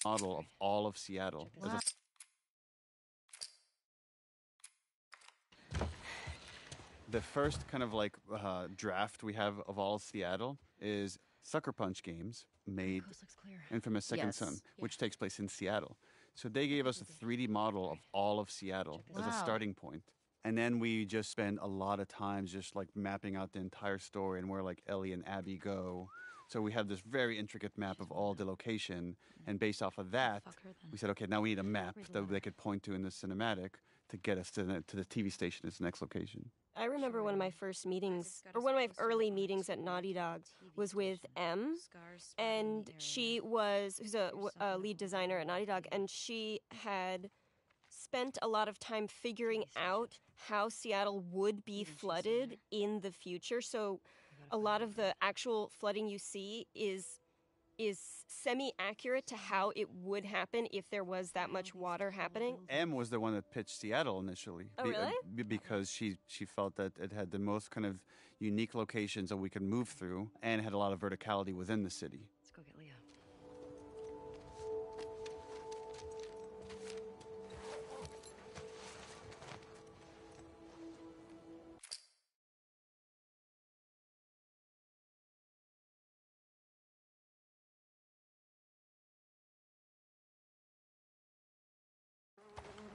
model of all of Seattle. Wow. The first kind of like draft we have of all Seattle is Sucker Punch games made Infamous Second Son, which takes place in Seattle. So they gave us a 3D model of all of Seattle as a starting point. And then we just spend a lot of time just like mapping out the entire story and where like Ellie and Abby go. So we have this very intricate map of all the location. And based off of that, we said, okay, now we need a map that they could point to in the cinematic to get us to the TV station as the next location. I remember one of my first meetings, or one of my early meetings at Naughty Dog was with M, and she was, who's a lead designer at Naughty Dog, and she had spent a lot of time figuring out how Seattle would be flooded in the future. So a lot of the actual flooding you see is semi-accurate to how it would happen if there was that much water happening. M was the one that pitched Seattle initially. Oh, really? Because she felt that it had the most kind of unique locations that we could move through and had a lot of verticality within the city. Let's go get Leo.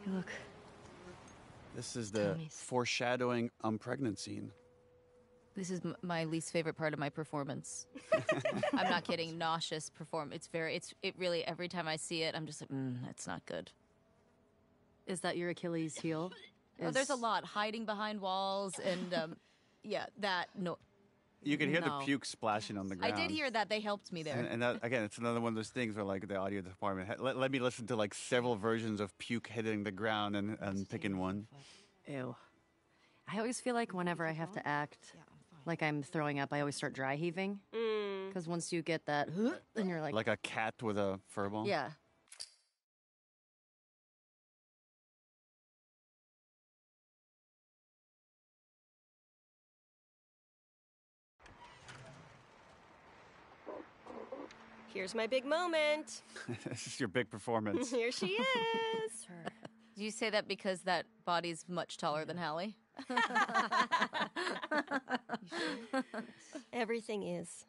Hey, look. This is the foreshadowing pregnant scene. This is my least favorite part of my performance. I'm not kidding. Nauseous performance. It really, every time I see it, I'm just like, that's not good. Is that your Achilles heel? There's a lot. Hiding behind walls and, no. You could hear the puke splashing on the ground. I did hear that. They helped me there. And that, again, it's another one of those things where, like, the audio department let me listen to, like, several versions of puke hitting the ground and picking one. Ew. I always feel like whenever I have to act like I'm throwing up, I always start dry heaving. Because once you get that, then you're like... Like a cat with a fur ball? Yeah. Here's my big moment. This is your big performance. Here she is. Do you say that because that body's much taller than Hallie? Everything is.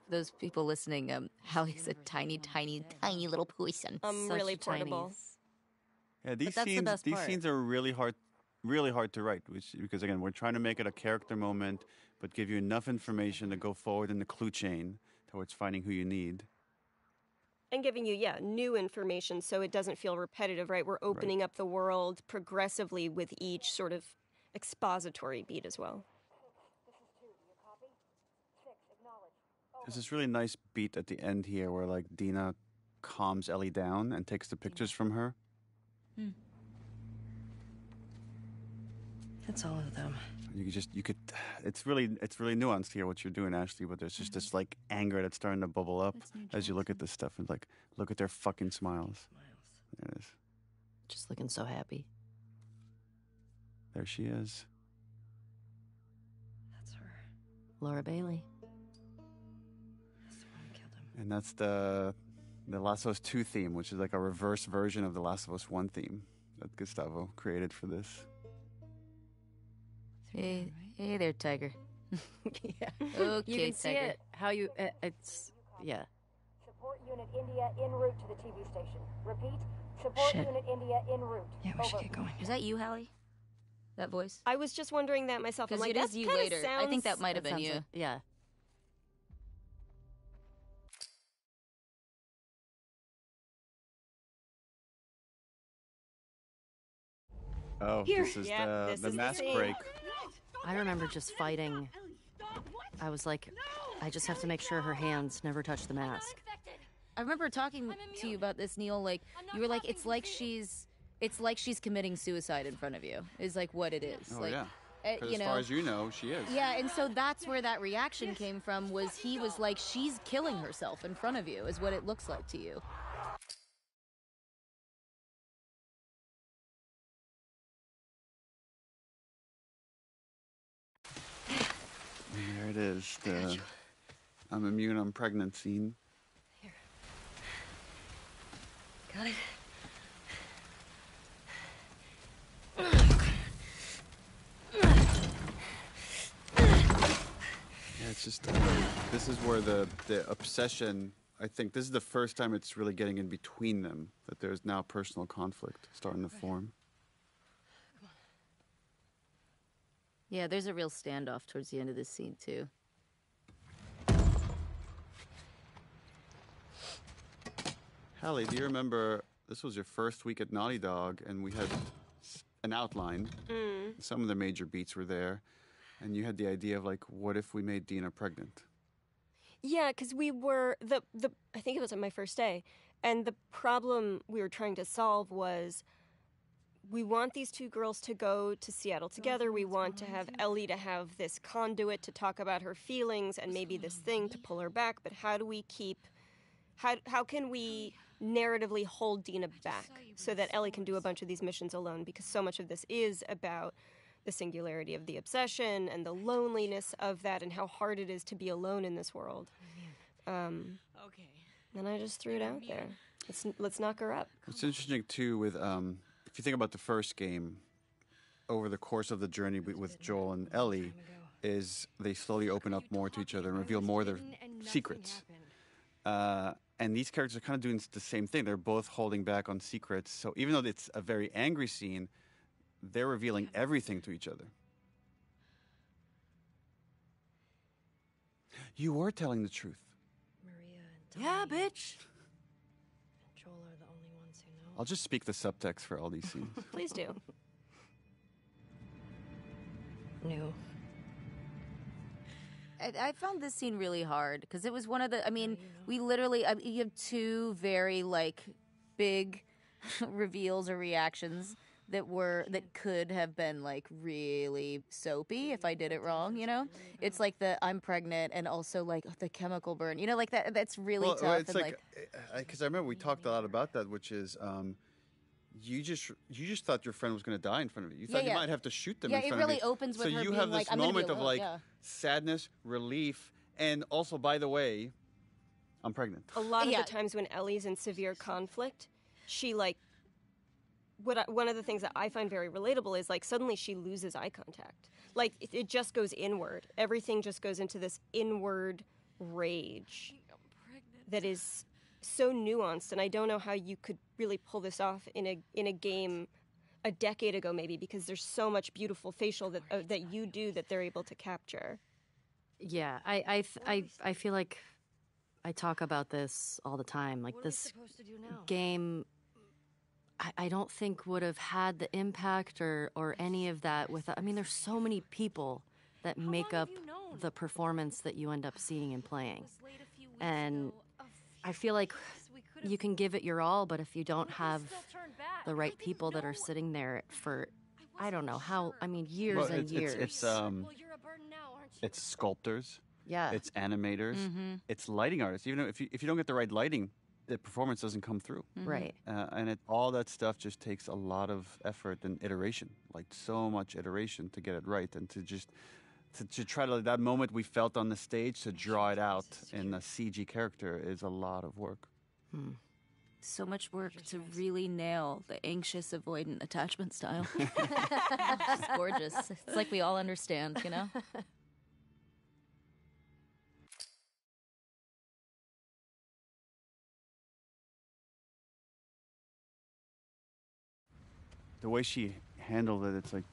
Those people listening, Hallie's a tiny, tiny, tiny little person. Really portable. Yeah, these scenes are really hard to write, because again, we're trying to make it a character moment, but give you enough information to go forward in the clue chain towards finding who you need. And giving you, new information so it doesn't feel repetitive, right? We're opening up the world progressively with each sort of expository beat as well. There's this really nice beat at the end here where, like, Dina calms Ellie down and takes the pictures from her. That's all of them. It's really nuanced here what you're doing, Ashley, but there's just this like anger that's starting to bubble up as you look at this stuff and like, look at their fucking smiles. There it is. Just looking so happy. There she is. That's her. Laura Bailey. That's the one who killed him. And that's the Last of Us 2 theme, which is like a reverse version of the Last of Us 1 theme that Gustavo created for this. Hey there, Tiger. Yeah. Okay, you can see Tiger. it. How you... it's... Yeah. Support Unit India en route to the TV station. Repeat, support Unit India en route. Yeah, we should get going. Is that you, Hallie? That voice? I was just wondering that myself. I'm Because like, it is you later. I think that might have been you. Yeah. Oh, this is the mask break. I remember just fighting. I was like, I just have to make sure her hands never touch the mask. I remember talking to you about this, Neil. Like, you were like, it's like she's committing suicide in front of you. Is like what it is. Oh, like, yeah. Because as far as you know, she is. Yeah, and so that's where that reaction came from. He was like, she's killing herself in front of you. Is what it looks like to you. And there it is. I'm immune, I'm pregnant scene. Here. Got it. Yeah, it's just this is where the obsession. I think this is the first time it's really getting in between them. That there's now personal conflict starting to form. Yeah, there's a real standoff towards the end of this scene too. Hallie, do you remember this was your first week at Naughty Dog, and we had an outline. Some of the major beats were there, and you had the idea of like, what if we made Dina pregnant? Yeah, because we were I think it was on my first day, and the problem we were trying to solve was we want these two girls to go to Seattle together. We want to have Ellie to have this conduit to talk about her feelings and maybe this thing to pull her back. But how do we how can we narratively hold Dina back so that Ellie can do a bunch of these missions alone? Because so much of this is about the singularity of the obsession and the loneliness of that and how hard it is to be alone in this world. And I just threw it out there. Let's knock her up. It's interesting too with if you think about the first game, over the course of the journey with Joel and Ellie, is they slowly open up more to each other and reveal more of their secrets. And these characters are kind of doing the same thing. They're both holding back on secrets. So even though it's a very angry scene, they're revealing everything to each other. You were telling the truth. Yeah, bitch. Joel are the only ones who know. I'll just speak the subtext for all these scenes. Please do. New. I found this scene really hard because it was one of the. I mean, we literally. You have two very like big reveals or reactions that could have been like really soapy if I did it wrong. You know, it's like the I'm pregnant and also like the chemical burn. You know, like that. That's really tough. Well, it's and like because I remember we talked a lot about that, which is. You just thought your friend was going to die in front of you. You thought you might have to shoot them in front of you. Yeah, it really opens with so her you being have this like, I'm gonna moment be of alone. like sadness, relief, and also, by the way, I'm pregnant. A lot of the times when Ellie's in severe conflict, she like one of the things that I find very relatable is like suddenly she loses eye contact. Like it just goes inward. Everything just goes into this inward rage that is so nuanced, and I don't know how you could really pull this off in a game a decade ago, maybe, because there's so much beautiful facial that you do that they're able to capture. Yeah, I feel like I talk about this all the time. Like this game, I don't think would have had the impact or any of that without. I mean, there's so many people that make up the performance that you end up seeing and playing, and I feel like you can give it your all, but if you don't have the right people that are sitting there for, I don't know how, I mean, years and years. It's sculptors. Yeah. It's animators. It's lighting artists. Even if you don't get the right lighting, the performance doesn't come through. Right. And all that stuff just takes a lot of effort and iteration, like so much iteration to get it right and to try to, that moment we felt on the stage, to draw it out in a CG character is a lot of work. So much work to really nail the anxious avoidant attachment style. It's gorgeous. It's like we all understand, you know? The way she handled it, it's like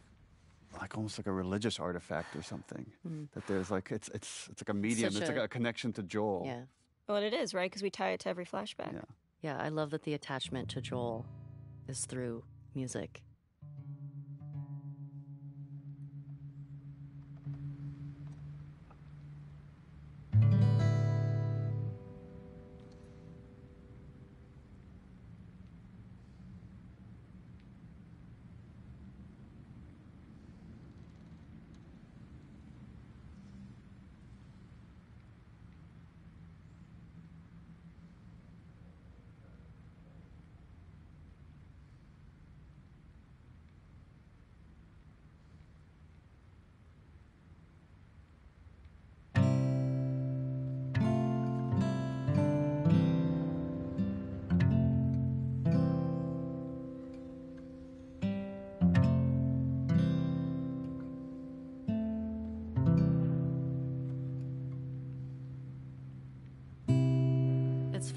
almost like a religious artifact or something. That there's like it's like a medium. It's like a connection to Joel. Yeah. Well, it is, right? Because we tie it to every flashback. Yeah. Yeah, I love that the attachment to Joel is through music.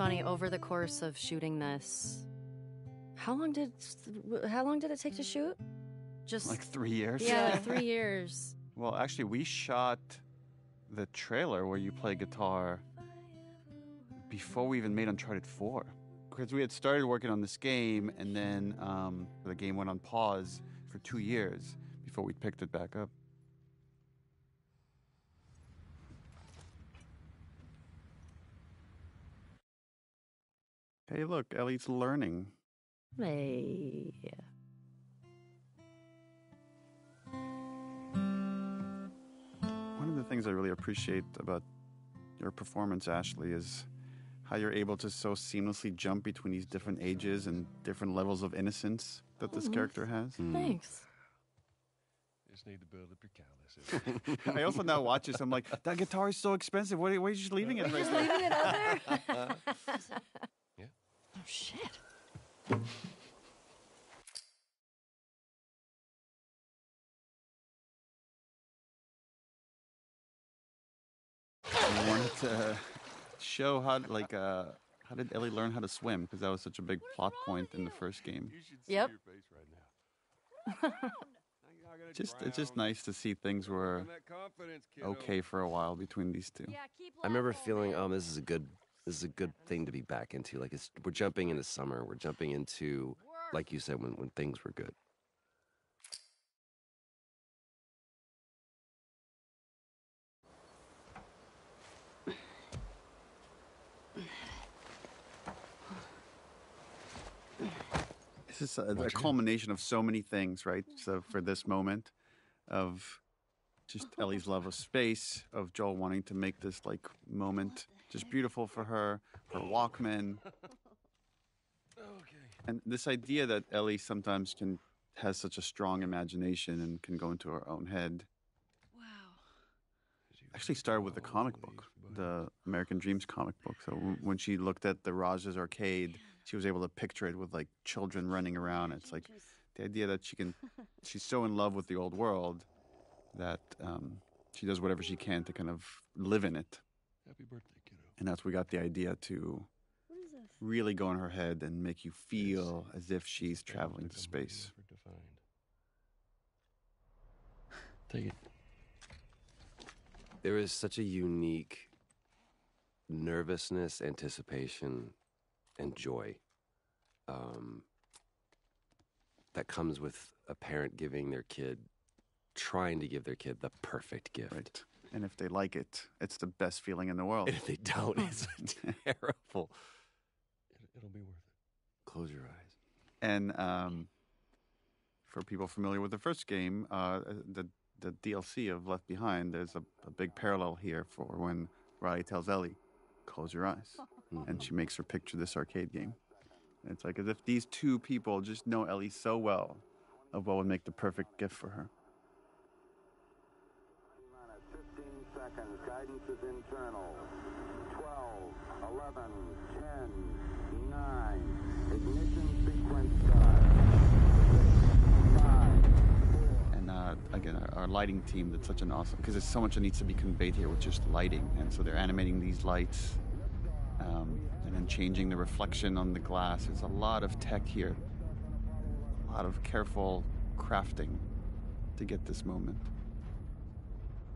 funny. Over the course of shooting this, how long did it take to shoot? Just Like 3 years? Yeah, 3 years. Well, actually, we shot the trailer where you play guitar before we even made Uncharted 4. Because we had started working on this game, and then the game went on pause for 2 years before we picked it back up. Hey, look, Ellie's learning. Hey. One of the things I really appreciate about your performance, Ashley, is how you're able to so seamlessly jump between these different ages and different levels of innocence that this character has. Thanks. Just need to build up your calluses. I also now watch this. I'm like, that guitar is so expensive. Why are you just leaving it right Just there? leaving it out there? Yeah. Oh, shit. I wanted to show how, like, how did Ellie learn how to swim? Because that was such a big plot point in the first game. You should see Yep. your face right now. It's just nice to see things were okay for a while between these two. I remember feeling, this is a good thing to be back into. Like we're jumping into summer. We're jumping into, like you said, when things were good. This is a culmination of so many things, right? So for this moment of just Ellie's love of space, of Joel wanting to make this like moment just beautiful for her Walkman. And this idea that Ellie sometimes has such a strong imagination and can go into her own head. Wow. Actually started with the comic book, the American Dreams comic book. So when she looked at the Raj's arcade, she was able to picture it with like children running around. It's like the idea that she's so in love with the old world that she does whatever she can to kind of live in it. Happy birthday, kiddo. And that's we got the idea to really go in her head and make you feel as if she's traveling to space. Take it. There is such a unique nervousness, anticipation, and joy that comes with a parent trying to give their kid the perfect gift. Right. And if they like it, it's the best feeling in the world. And if they don't, it's terrible. It'll be worth it. Close your eyes. And for people familiar with the first game, the DLC of Left Behind, there's a big parallel here for when Riley tells Ellie, close your eyes. And she makes her picture this arcade game. And it's like as if these two people just know Ellie so well of what would make the perfect gift for her. 15 seconds. Guidance is internal. 12, 11, 10, 9. Ignition sequence start. 5, 4. And again, our lighting team did such an awesome, because there's so much that needs to be conveyed here with just lighting. And so they're animating these lights and then changing the reflection on the glass. There's a lot of tech here, a lot of careful crafting to get this moment.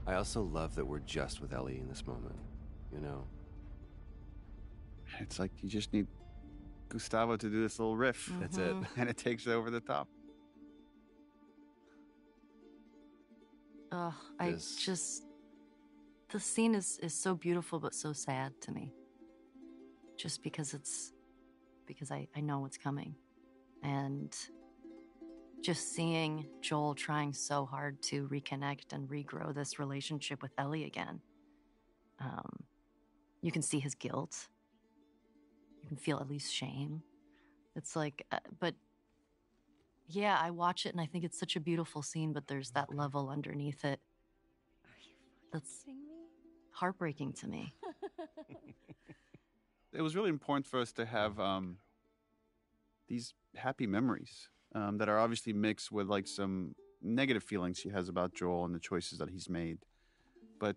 I also love that we're just with Ellie in this moment, you know? It's like you just need Gustavo to do this little riff. That's it. And it takes it over the top. Oh, This- the scene is so beautiful but so sad to me. Just because I know what's coming. And just seeing Joel trying so hard to reconnect and regrow this relationship with Ellie again. You can see his guilt. You can feel at least shame. It's like, but yeah, I watch it and I think it's such a beautiful scene, but there's that level underneath it that's heartbreaking to me. It was really important for us to have these happy memories that are obviously mixed with like some negative feelings she has about Joel and the choices that he's made. But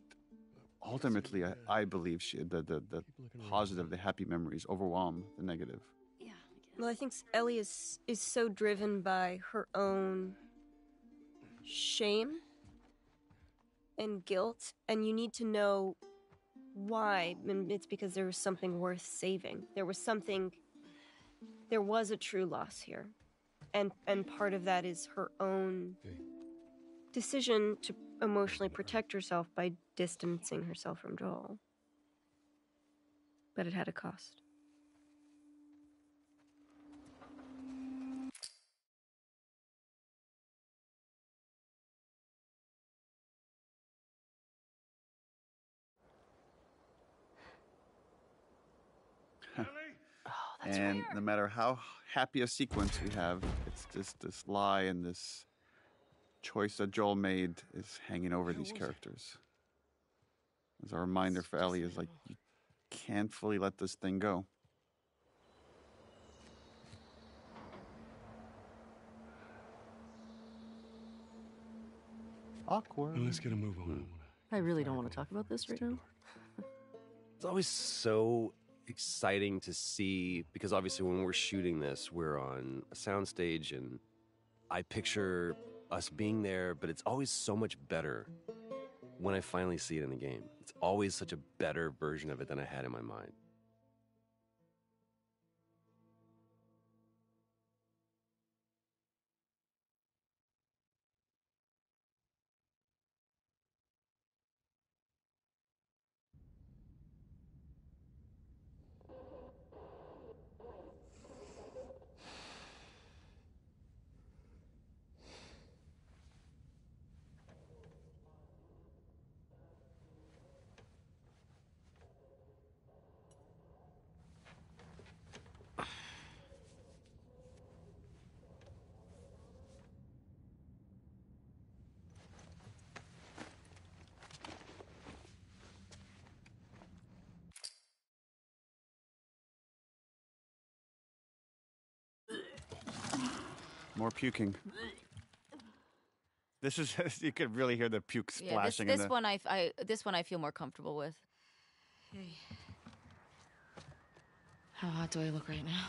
ultimately, I believe the positive, the happy memories overwhelm the negative. Yeah. Well, I think Ellie is so driven by her own shame and guilt, and you need to know why. And it's because there was something worth saving. There was a true loss here. And part of that is her own decision to emotionally protect herself by distancing herself from Joel. But it had a cost. And no matter how happy a sequence we have, it's just this lie and this choice that Joel made is hanging over these characters. As a reminder for Ellie is like, you can't fully let this thing go. Awkward. Well, let's get a move on. I really don't want to talk about this right now. It's always so exciting to see, because obviously when we're shooting this, we're on a soundstage, and I picture us being there, but it's always so much better when I finally see it in the game. It's always such a better version of it than I had in my mind. More puking. This is, you could really hear the puke splashing. This one I feel more comfortable with. Hey. How hot do I look right now?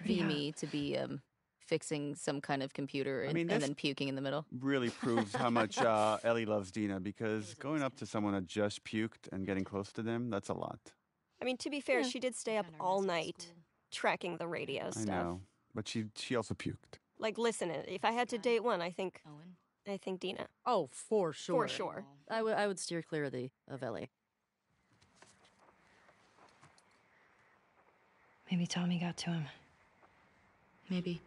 Be me to be fixing some kind of computer and then puking in the middle. Really proves how much Ellie loves Dina, because going up to someone that just puked and getting close to them, that's a lot. I mean, to be fair, she did stay up all night tracking the radio stuff. I know, but she also puked. Like, listen, if I had to date one, I think Dina. Oh, for sure. For sure. I would steer clear of Ellie. Maybe Tommy got to him. Maybe.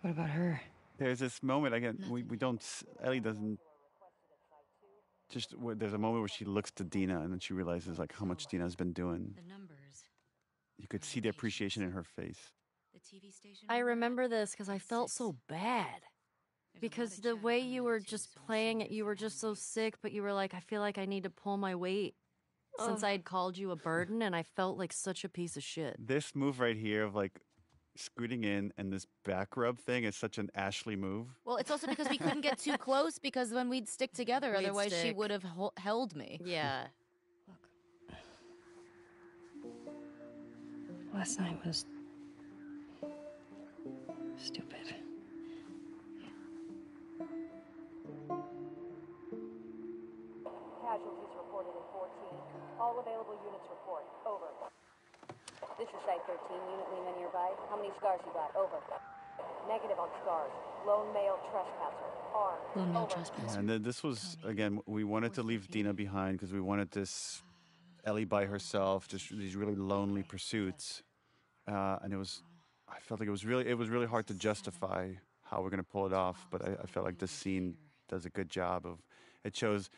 What about her? There's this moment, again, we don't, Ellie doesn't, there's a moment where she looks to Dina and then she realizes like how much Dina's been doing. The numbers. You could see the appreciation in her face. The TV station. I remember this because I felt so bad. Because the way you were just playing it, you were just so sick, but you were like, I feel like I need to pull my weight. Since I had called you a burden, and I felt like such a piece of shit. This move right here of like scooting in and this back rub thing is such an Ashley move. Well, it's also because we couldn't get too close, because when we'd stick together, otherwise she would have held me. Yeah. Look. Last night was stupid. Casualties reported in 14. All available units report. Over. This is Site 13. Unit Lima nearby. How many scars you got? Over. Negative on scars. Lone male trespasser. Armed. Lone male Over. trespasser. And then this was, again, we wanted to leave Dina behind because we wanted this Ellie by herself, just these really lonely pursuits. And I felt like it was really hard to justify how we're going to pull it off. But I felt like this scene does a good job of, it shows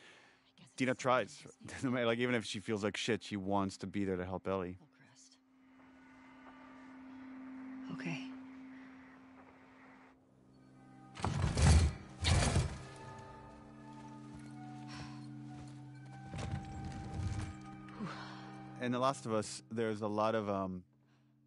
Dina tries. Like, even if she feels like shit, she wants to be there to help Ellie. Okay. In The Last of Us, there's a lot of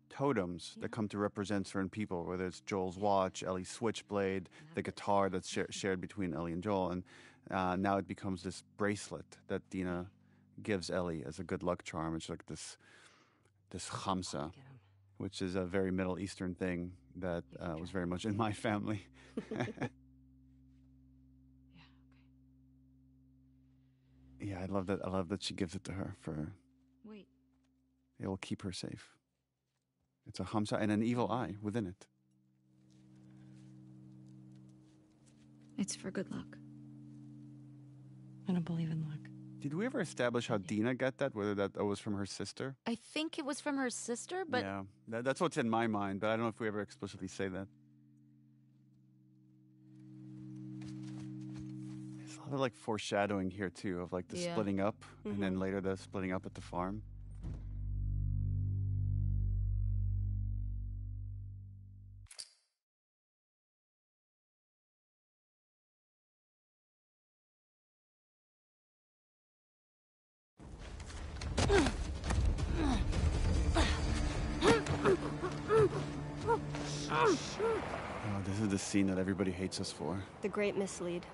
totems that come to represent certain people, whether it's Joel's watch, Ellie's switchblade, the guitar that's shared between Ellie and Joel. And now it becomes this bracelet that Dina gives Ellie as a good luck charm. It's like this khamsa, which is a very Middle Eastern thing that was very much in my family. Yeah, I love that. I love that she gives it to her for. Wait. It will keep her safe. It's a khamsa and an evil eye within it. It's for good luck. I don't believe in luck. Did we ever establish how Dina got that? Whether that was from her sister? I think it was from her sister, but Yeah, that's what's in my mind. But I don't know if we ever explicitly say that. There's a lot of like foreshadowing here too, of like the splitting up, and then later the splitting up at the farm. Oh, this is the scene that everybody hates us for. The great mislead.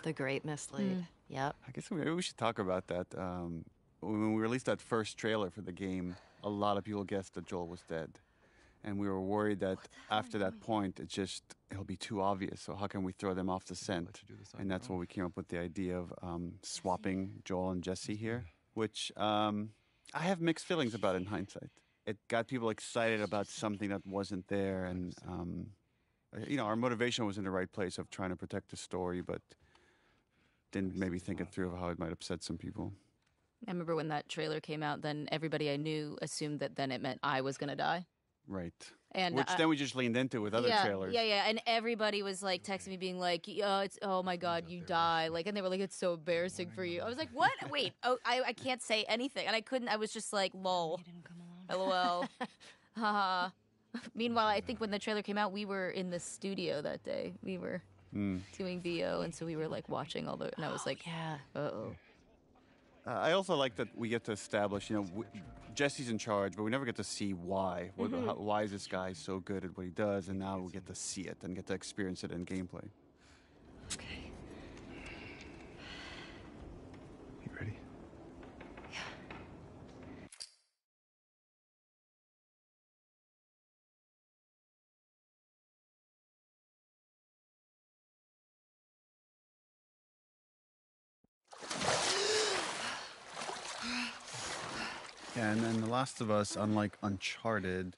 The great mislead. Yep. I guess maybe we should talk about that. When we released that first trailer for the game, a lot of people guessed that Joel was dead. And we were worried that after that point, it'll be too obvious. So how can we throw them off the scent? And that's when we came up with the idea of swapping Joel and Jesse here, which I have mixed feelings about in hindsight. It got people excited about something that wasn't there. And, our motivation was in the right place of trying to protect the story, but didn't maybe think it through of how it might upset some people. I remember when that trailer came out, then everybody I knew assumed that then it meant I was going to die. Right. And which then we just leaned into with other trailers. Yeah. And everybody was like texting me being like, oh my God, you die. Like, and they were like, it's so embarrassing for you. I was like, what? Wait, I can't say anything. And I was just like, lol, LOL. Haha. Meanwhile, I think when the trailer came out, we were in the studio that day. We were doing VO, and so we were like watching all the, and I was like, uh-oh. I also like that we get to establish, Jesse's in charge, but we never get to see why. Why is this guy so good at what he does? And now we get to see it and get to experience it in gameplay. Okay. You ready? Yeah, and then The Last of Us, unlike Uncharted,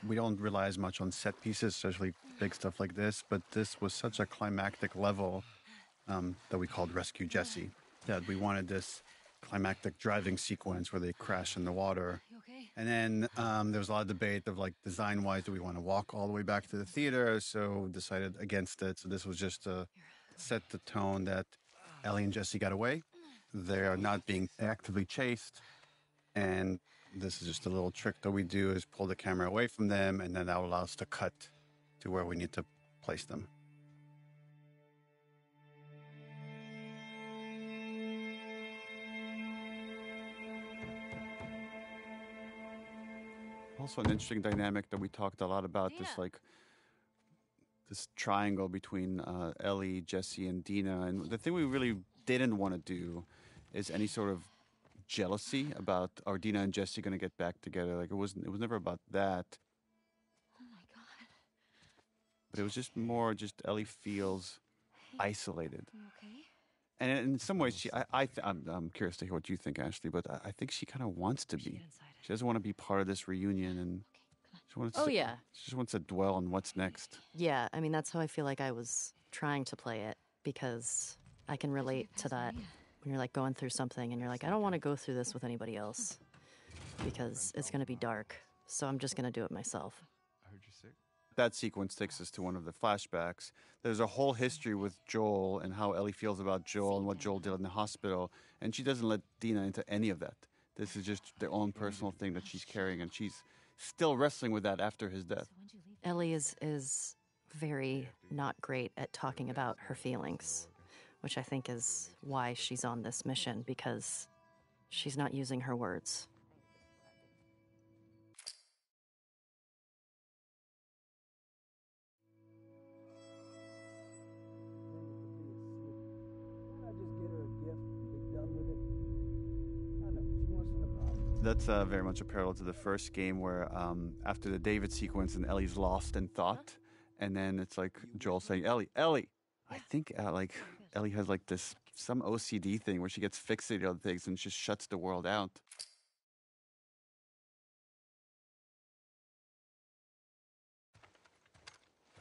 we don't rely as much on set pieces, especially big stuff like this, but this was such a climactic level that we called Rescue Jesse, that we wanted this climactic driving sequence where they crash in the water. And then there was a lot of debate of like design-wise, do we want to walk all the way back to the theater? So decided against it. So this was just to set the tone that Ellie and Jesse got away. They are not being actively chased. And this is just a little trick that we do is pull the camera away from them, and then that will allow us to cut to where we need to place them. Also an interesting dynamic that we talked a lot about, this triangle between Ellie, Jesse, and Dina. And the thing we really didn't want to do is any sort of jealousy about are Dina and Jesse going to get back together. Like it was never about that. Oh my God. But it was just more Ellie feels isolated. Okay. And in some ways, I'm curious to hear what you think, Ashley, but I think she kind of wants to be. She doesn't want to be part of this reunion, and she just wants to dwell on what's next. Yeah, I mean, that's how I feel like I was trying to play it, because I can relate to that. When you're like going through something and you're like, I don't want to go through this with anybody else because it's going to be dark. So I'm just going to do it myself. I heard you're sick. That sequence takes us to one of the flashbacks. There's a whole history with Joel and how Ellie feels about Joel and what Joel did in the hospital. And she doesn't let Dina into any of that. This is just their own personal thing that she's carrying. And she's still wrestling with that after his death. Ellie is very not great at talking about her feelings, which I think is why she's on this mission, because she's not using her words. That's very much a parallel to the first game where after the David sequence and Ellie's lost in thought, and then it's like Joel saying, Ellie. I think like Ellie has like some OCD thing where she gets fixated on things and just shuts the world out.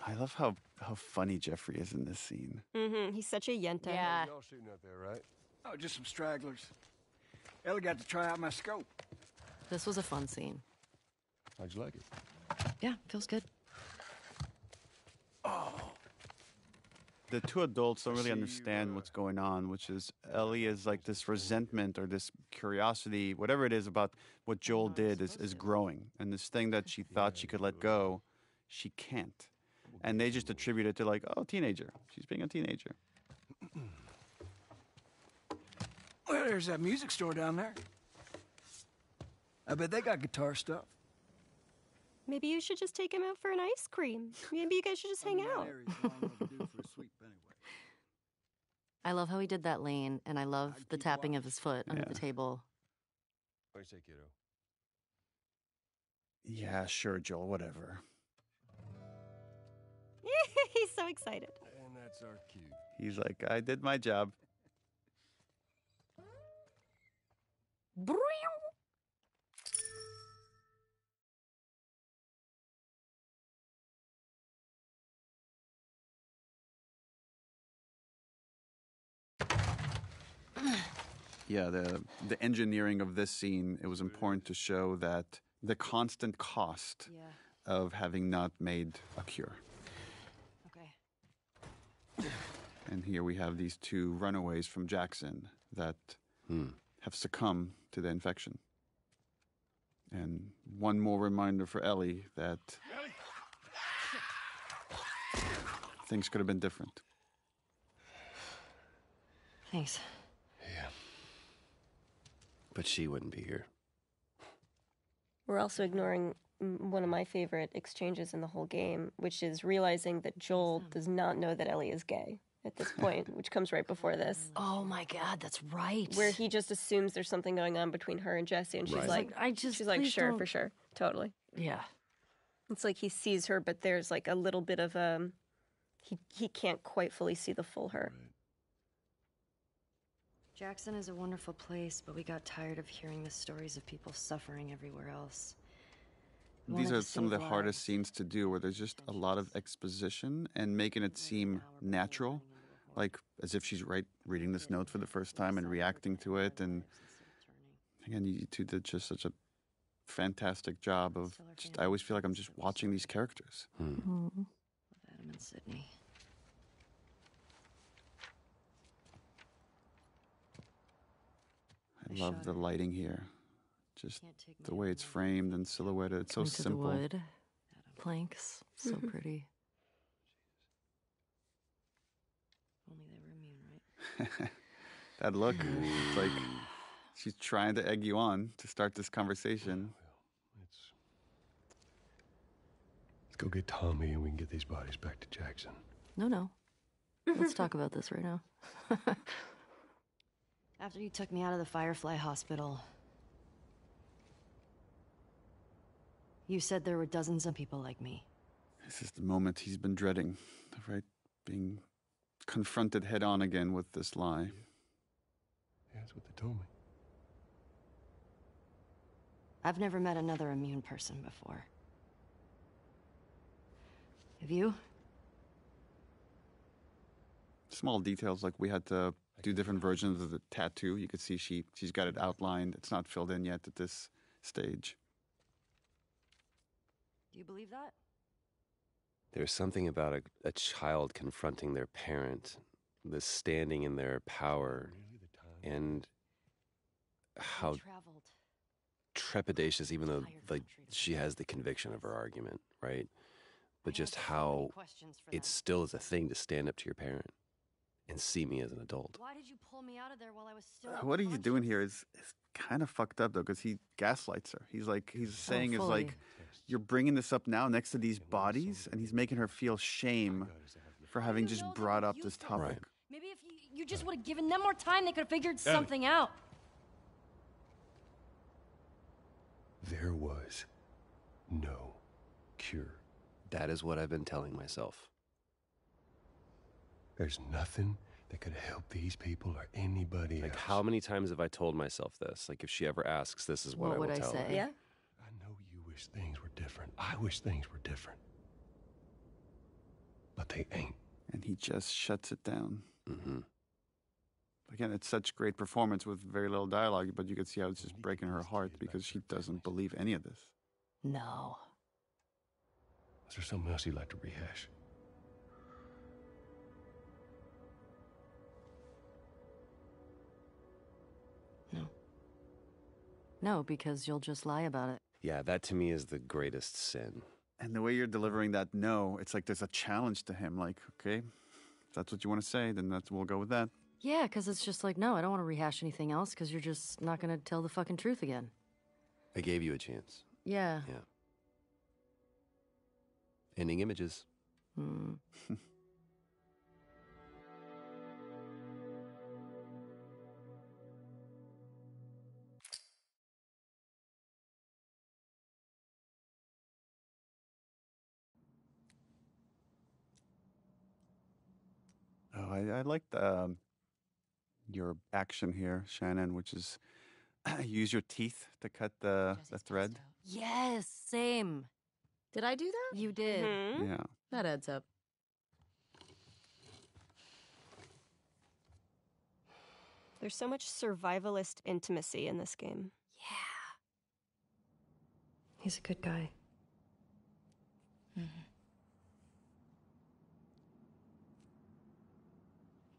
I love how funny Jeffrey is in this scene. Mm-hmm. He's such a yenta. Yeah. Y'all shooting up there, right? Oh, just some stragglers. Ellie got to try out my scope. This was a fun scene. How'd you like it? Yeah, feels good. The two adults don't really understand what's going on, which is Ellie is like this resentment or this curiosity, whatever it is about what Joel did is growing. And this thing that she thought she could let go, she can't. And they just attribute it to like, oh, teenager. She's being a teenager. Well, there's that music store down there. I bet they got guitar stuff. Maybe you should just take him out for an ice cream. Maybe you guys should just hang out. I love how he did that lane, and I love the tapping of his foot under the table. What do you say, kiddo? Yeah, sure, Joel, whatever. He's so excited. And that's our cue. He's like, I did my job. Yeah, the engineering of this scene, it was important to show that the constant cost of having not made a cure. Okay. And here we have these two runaways from Jackson that have succumbed to the infection. And one more reminder for Ellie that things could have been different. Thanks. Yeah. But she wouldn't be here. We're also ignoring one of my favorite exchanges in the whole game, which is realizing that Joel does not know that Ellie is gay at this point, which comes right before this. Oh my God, that's right. Where he just assumes there's something going on between her and Jesse, and she's like, she's like, sure, for sure, totally. Yeah. It's like he sees her, but there's like a little bit of he can't quite fully see the full her. Jackson is a wonderful place, but we got tired of hearing the stories of people suffering everywhere else. These are some of the hardest scenes to do, where there's just a lot of exposition and making it seem natural, like as if she's reading this note for the first time and reacting to it. And again, you two did just such a fantastic job of I always feel like I'm just watching these characters. Love Adam and Sydney. I love the lighting here. Just the way it's framed and silhouetted. It's so Into simple. the wood. Planks. So pretty. Only they were immune, right? That look, it's like she's trying to egg you on to start this conversation. Let's go get Tommy and we can get these bodies back to Jackson. No. Let's talk about this right now. After you took me out of the Firefly Hospital, you said there were dozens of people like me. This is the moment he's been dreading, right? Being confronted head on again with this lie. Yeah, that's what they told me. I've never met another immune person before. Have you? Small details, like we had to do different versions of the tattoo. You could see she's got it outlined. It's not filled in yet at this stage. Do you believe that? There's something about a child confronting their parent, the standing in their power, and how trepidatious, even though like she has the conviction of her argument, right? But just how it still is a thing to stand up to your parent and see me as an adult. Why did you pull me out of there while I was still What he's doing here is kind of fucked up, though, because he gaslights her. He's saying is like, you're bringing this up now next to these bodies, and he's making her feel shame for having just brought up this topic. Right. Maybe if you just would have given them more time, they could have figured something out. There was no cure. That is what I've been telling myself. There's nothing that could help these people or anybody Like, else. how many times have I told myself this? Like, if she ever asks, this is what I would will I tell say? her. Yeah. I know you wish things were different. I wish things were different. But they ain't. And he just shuts it down. Mm-hmm. Again, it's such great performance with very little dialogue, but you can see how it's just breaking her heart because she doesn't believe any of this. No. Is there something else you'd like to rehash? No. No, because you'll just lie about it. Yeah, that to me is the greatest sin. And the way you're delivering that no, it's like there's a challenge to him. Like, okay, if that's what you want to say, then we'll go with that. Yeah, because it's just like, no, I don't want to rehash anything else because you're just not going to tell the fucking truth again. I gave you a chance. Yeah. Yeah. Ending images. Hmm. Oh, I liked your action here, Shannon, which is use your teeth to cut the thread. Yes, same. Did I do that? You did. Mhm. Yeah. That adds up. There's so much survivalist intimacy in this game. Yeah. He's a good guy.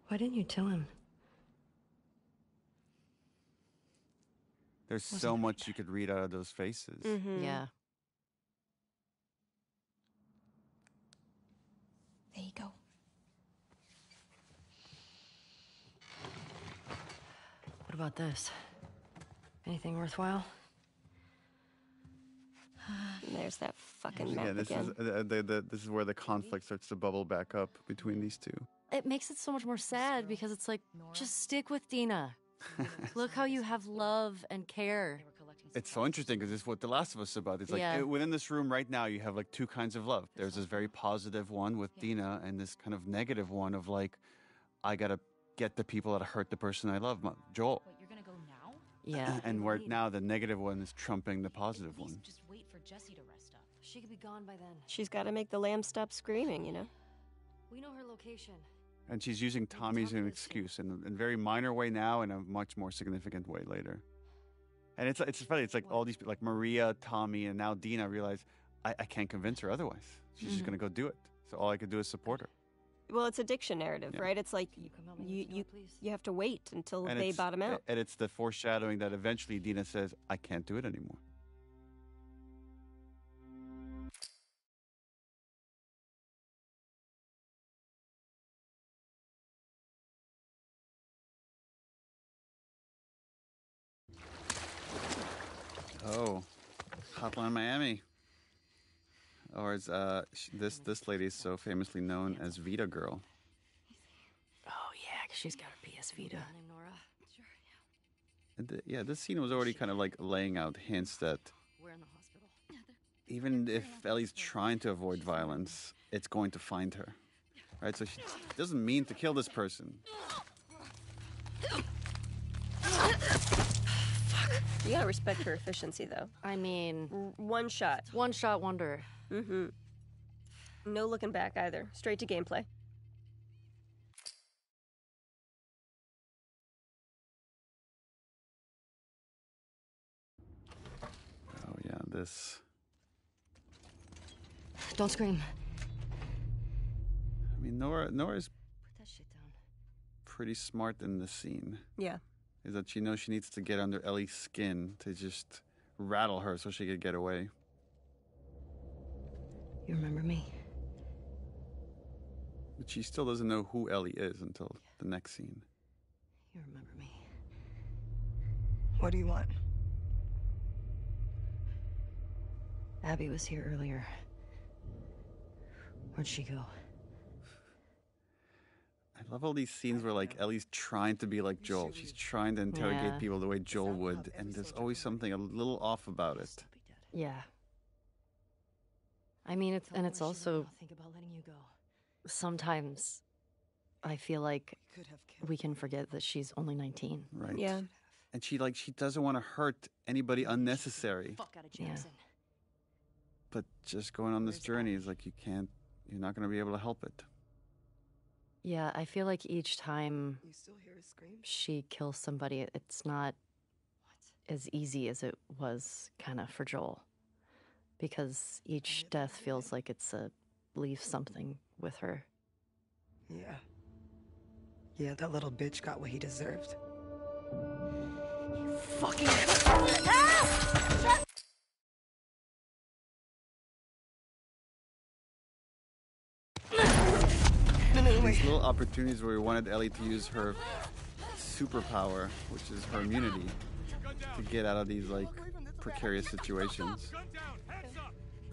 Why didn't you tell him? There's so much you could read out of those faces. Mhm. Yeah. There you go. What about this? Anything worthwhile? And there's that fucking map Yeah, this again. is this is where the conflict starts to bubble back up between these two. It makes it so much more sad because it's like, just stick with Dina. Look how you have love and care. It's so interesting because it's what The Last of Us is about. It's like Yeah. within this room right now, you have like two kinds of love. There's this very positive one with Dina, and this kind of negative one of like, I gotta get the people that hurt the person I love, Joel. Wait, you're gonna go now? Yeah. And where now the negative one is trumping the positive one. Just wait for Jessie to rest up. She could be gone by then. She's got to make the lamb stop screaming, you know? We know her location. And she's using Tommy as an excuse in a very minor way now, and a much more significant way later. And it's funny. It's like all these like Maria, Tommy, and now Dina realize I can't convince her otherwise. She's just gonna go do it. So all I could do is support her. Well, it's a diction narrative, Yeah. right? It's like Come help me lift you up, please. you have to wait until And they it's- bottom out. And it's the foreshadowing that eventually Dina says, I can't do it anymore. Oh, Hotline Miami. Or as this lady is so famously known as Vita Girl. Oh, yeah, 'cause she's got a PS Vita. Name Nora. Sure, yeah. And yeah, this scene was already kind of like laying out hints that We're in the hospital. even if Ellie's trying to avoid violence, it's going to find her. Right? So she doesn't mean to kill this person. You gotta respect her efficiency, though. I mean, One shot. one shot wonder. Mm-hmm. No looking back either. Straight to gameplay. Oh yeah, this. Don't scream. I mean, Nora's Put that shit down. pretty smart in this scene. Yeah. Is that she knows she needs to get under Ellie's skin to just rattle her so she could get away. You remember me? But she still doesn't know who Ellie is until the next scene. You remember me. What do you want? Abby was here earlier. Where'd she go? I love all these scenes where like Ellie's trying to be like Joel. She's trying to interrogate Yeah. people the way Joel would, and there's always something a little off about it. Yeah. I mean, it's also think about letting you go. sometimes I feel like we can forget that she's only 19. Right. Yeah. And she doesn't want to hurt anybody unnecessary. Fuck out of Jackson. But just going on this journey is like you're not going to be able to help it. Yeah, I feel like each time You still hear his scream? she kills somebody, it's not as easy as it was kind of for Joel. Because each death feels like it's leaves something with her. Yeah. Yeah, that little bitch got what he deserved. Fucking. These little opportunities where we wanted Ellie to use her superpower, which is her immunity, to get out of these like precarious situations.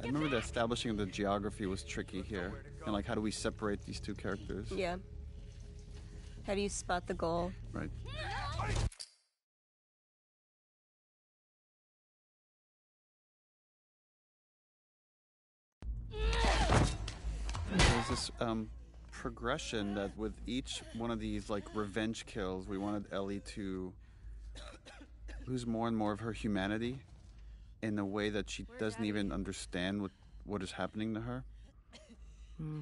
I remember the establishing of the geography was tricky here, and like how do we separate these two characters? Yeah. How do you spot the goal? Right. There's this progression that with each one of these like revenge kills, we wanted Ellie to lose more and more of her humanity in a way that she doesn't even understand what is happening to her.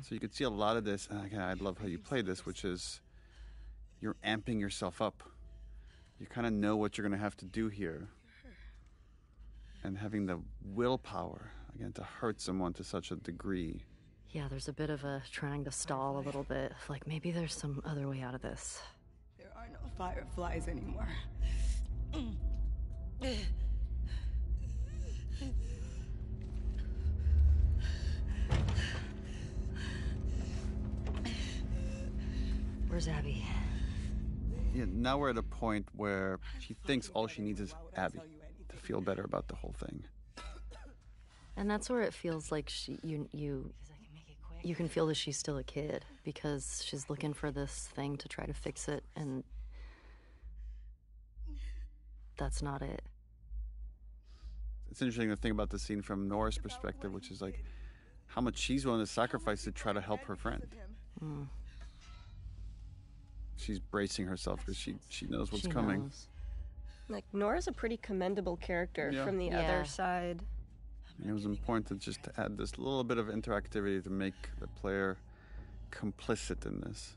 So you could see a lot of this, and again, I love how you play this, which is you're amping yourself up. You kind of know what you're going to have to do here. And having the willpower, again, to hurt someone to such a degree. Yeah, there's a bit of a trying to stall a little bit. Like maybe there's some other way out of this. There are no fireflies anymore. Where's Abby? Yeah, now we're at a point where she thinks all she needs is Abby to feel better about the whole thing. And that's where it feels like you can feel that she's still a kid because she's looking for this thing to try to fix it, and that's not it. It's interesting to think about the scene from Nora's perspective, which is like how much she's willing to sacrifice to try to help her friend. Mm. She's bracing herself because she knows what's She coming. knows. Like, Nora's a pretty commendable character Yeah. from the Yeah. other side. And it was important just to add this little bit of interactivity to make the player complicit in this.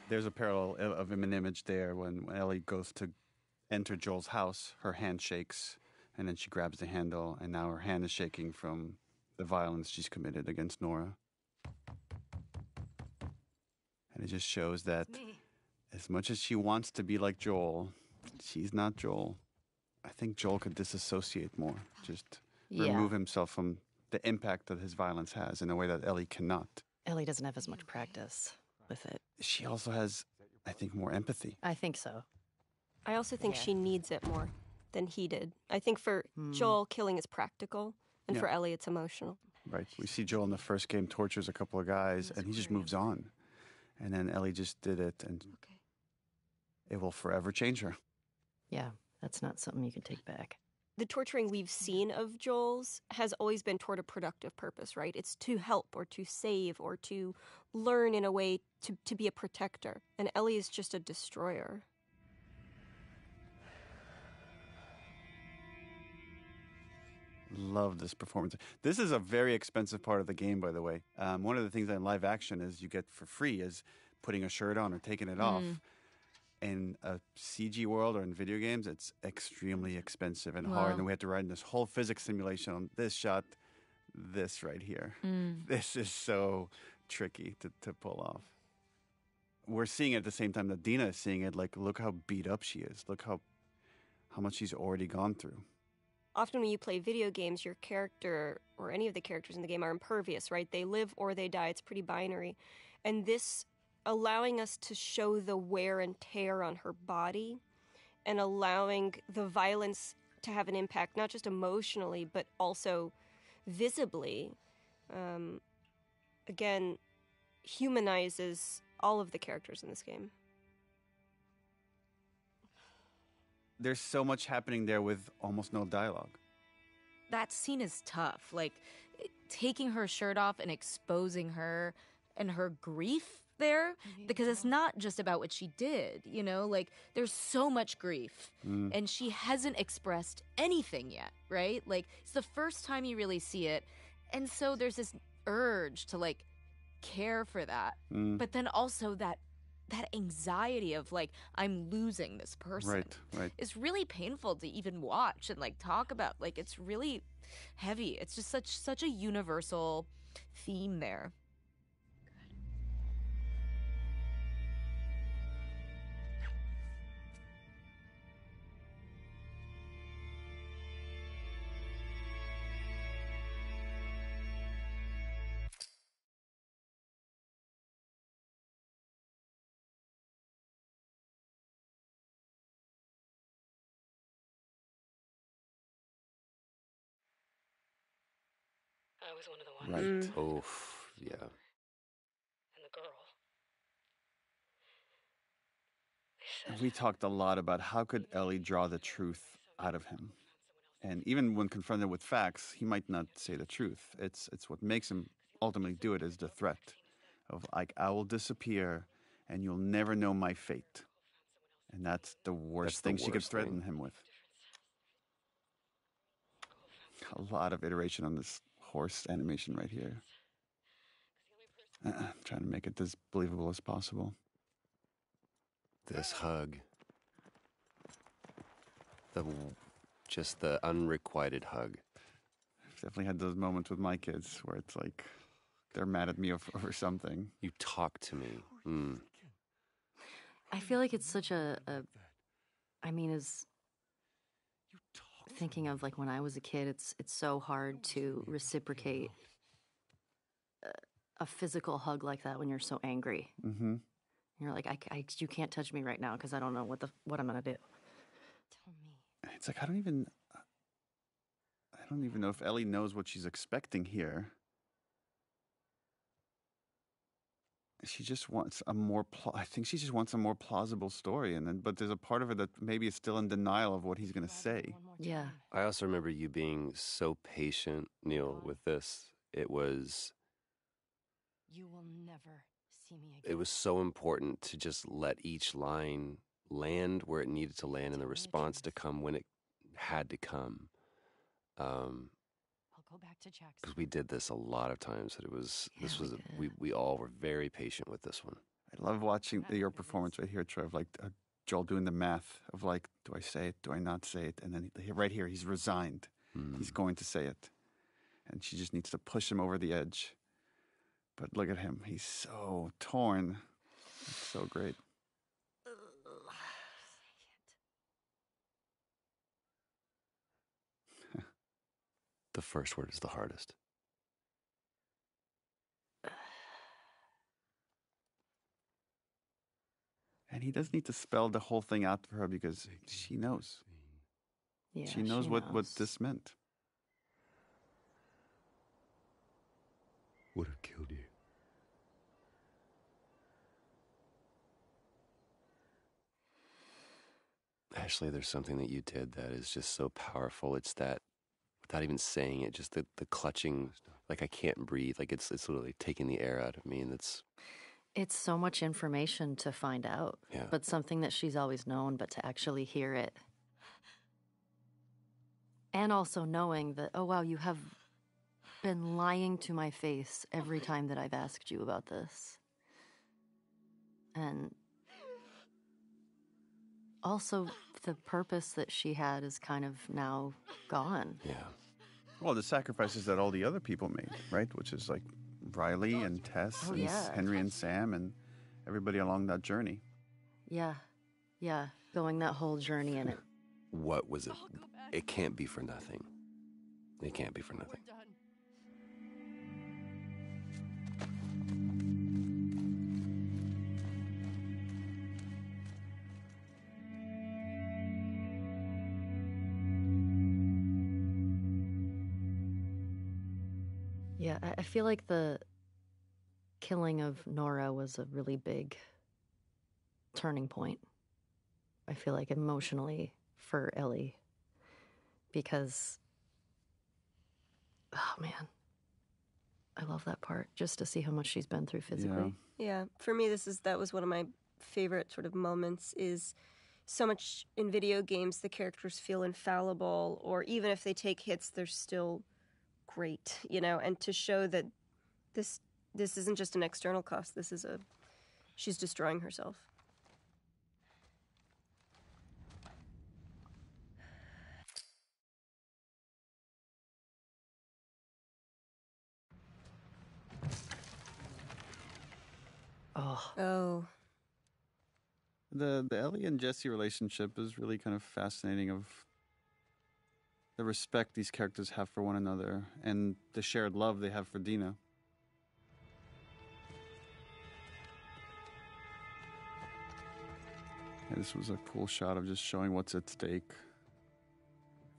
There's a parallel of an image there when Ellie goes to enter Joel's house, her hand shakes, and then she grabs the handle, and now her hand is shaking from the violence she's committed against Nora. And it just shows that as much as she wants to be like Joel, she's not Joel. I think Joel could disassociate more, just remove himself from the impact that his violence has in a way that Ellie cannot. Ellie doesn't have as much practice with it. She also has, I think, more empathy. I think so. I also think she needs it more than he did. I think for Joel, killing is practical, and for Ellie, it's emotional. Right. We see Joel in the first game tortures a couple of guys, and he just moves on. And then Ellie just did it, and it will forever change her. Yeah, that's not something you can take back. The torturing we've seen of Joel's has always been toward a productive purpose, right? It's to help or to save or to learn in a way to be a protector. And Ellie is just a destroyer. Love this performance. This is a very expensive part of the game, by the way. One of the things in live action is you get for free is putting a shirt on or taking it off. In a CG world or in video games, it's extremely expensive and hard. And we had to write this whole physics simulation on this shot, this right here. This is so tricky to pull off. We're seeing it at the same time that Dina is seeing it. Like, look how beat up she is. Look how much she's already gone through. Often when you play video games, your character or any of the characters in the game are impervious, right? They live or they die. It's pretty binary. And this allowing us to show the wear and tear on her body and allowing the violence to have an impact, not just emotionally, but also visibly, again, humanizes all of the characters in this game. There's so much happening there with almost no dialogue. That scene is tough. Like, taking her shirt off and exposing her and her grief there, because it's not just about what she did, you know? Like, there's so much grief, and she hasn't expressed anything yet, right? Like, it's the first time you really see it, and so there's this urge to, like, care for that, but then also that anxiety of, like, I'm losing this person. Right. It's really painful to even watch and, like, talk about. Like, it's really heavy. It's just such a universal theme there. I was one of the ones. Right. Oh, yeah. And the girl. We talked a lot about how could Ellie draw the truth out of him. And even when confronted with facts, he might not say the truth. It's what makes him ultimately do it is the threat of, like, I will disappear and you'll never know my fate. And that's the worst thing she could threaten him with. A lot of iteration on this horse animation right here. I'm trying to make it as believable as possible. This hug. Just the unrequited hug. I've definitely had those moments with my kids where it's like they're mad at me over something. You talk to me. I feel like it's such I mean, as thinking of, like, when I was a kid, it's so hard to reciprocate a physical hug like that when you're so angry. Mm-hmm. You're like, you can't touch me right now because I don't know what I'm gonna do. Tell me. It's like I don't even know if Ellie knows what she's expecting here. She just wants a more. I think she just wants a more plausible story, but there's a part of her that maybe is still in denial of what he's going to say. Yeah. I also remember you being so patient, Neil, with this. It was. You will never see me again. It was so important to just let each line land where it needed to land and the response to come when it had to come. I'll go back to Jackson. Because we did this a lot of times. We all were very patient with this one. I love watching your performance right here, Trev. Like Joel doing the math of, like, do I say it? Do I not say it? And then right here, he's resigned. He's going to say it, and she just needs to push him over the edge. But look at him. He's so torn. It's so great. The first word is the hardest. And he does need to spell the whole thing out for her because she knows. Yeah, she knows what this meant. Would have killed you. Ashley, there's something that you did that is just so powerful. It's that, without even saying it, just the clutching, like I can't breathe. Like it's literally taking the air out of me, and It's so much information to find out, but something that she's always known, but to actually hear it. And also knowing that, oh, wow, you have been lying to my face every time that I've asked you about this. And also the purpose that she had is kind of now gone. Yeah. Well, the sacrifices that all the other people made, right? Which is like Riley and Tess and Henry and Sam and everybody along that journey. Yeah. Yeah. Going that whole journey in it. What was it? It can't be for nothing. It can't be for nothing. Yeah, I feel like the killing of Nora was a really big turning point. I feel like emotionally for Ellie. Because, oh man, I love that part. Just to see how much she's been through physically. Yeah, for me, that was one of my favorite sort of moments. Is so much in video games the characters feel infallible, or even if they take hits, they're still great, and to show that this isn't just an external cost. She's destroying herself. Oh. The Ellie and Jesse relationship is really kind of fascinating, of the respect these characters have for one another and the shared love they have for Dina. Yeah, this was a cool shot of just showing what's at stake.